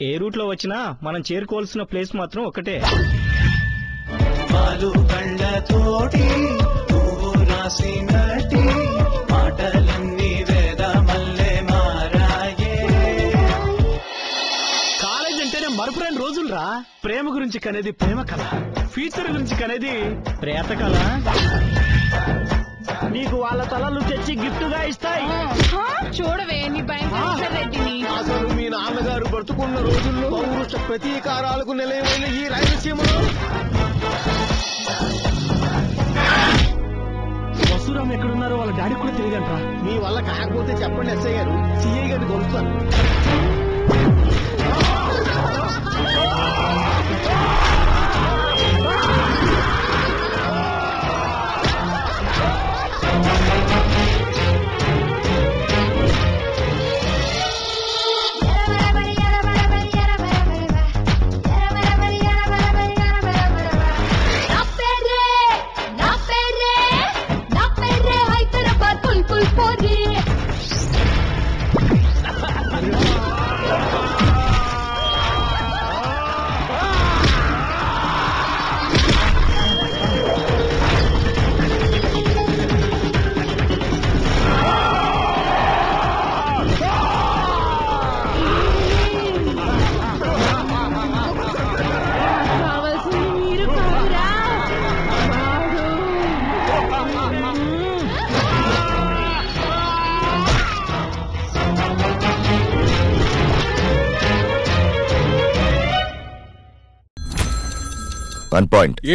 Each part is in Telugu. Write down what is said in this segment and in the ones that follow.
ఏ రూట్ లో వచ్చినా మనం చేరుకోవాల్సిన ప్లేస్ మాత్రం ఒకటే. కాలేజ్ అంటేనే మరపురాని రోజులరా. ప్రేమ గురించి కనేది ప్రేమ కళ, ఫ్యూచర్ గురించి కనేది ప్రేత కళ. నీకు వాళ్ళ తలలు తెచ్చి గిఫ్ట్ గా ఇస్తాయి. చూడవే నీ భయంకర రెడ్డిని. అసలు మీ నాన్నగారు బ్రతుకున్న రోజుల్లో పౌరుష ప్రతీకారాలకు నిలయమైన ఈ రాయలసీమలో వసురాం ఎక్కడున్నారో వాళ్ళ డాడీ కూడా తెలియదంటరా. మీ వల్ల కాకపోతే చెప్పండి ఎస్ఐ గారు, సిఐ గారిని కొలుస్తాను.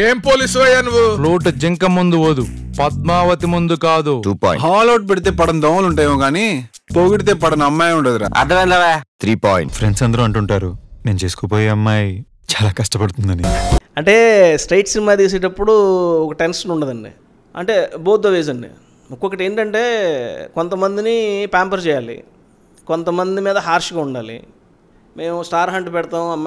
ఏం పోలీసు అయ్యా నువ్వు? ఫ్లూట్ జింక ముందు ఓదు, పద్మావతి ముందు కాదు. హాల్ అవుట్ పెడితే పడని దోమలు ఉంటాయేమో గానీ పొగిడితే పడని అమ్మాయి ఉండదురా. అర్థమైందా? 3 పాయింట్. ఫ్రెండ్స్ అందరూ అంటుంటారు నేను చేసుకుపోయే అమ్మాయి చాలా కష్టపడుతుందని. అంటే స్ట్రైట్ సినిమా తీసేటప్పుడు ఒక టెన్షన్ ఉండదండి. అంటే బోత్ ద వేస్ అండి. ఒక్కొక్కటి ఏంటంటే కొంతమందిని ప్యాంపర్ చేయాలి, కొంతమంది మీద హార్ష్గా ఉండాలి. మేము స్టార్ హంట్ పెడతాం.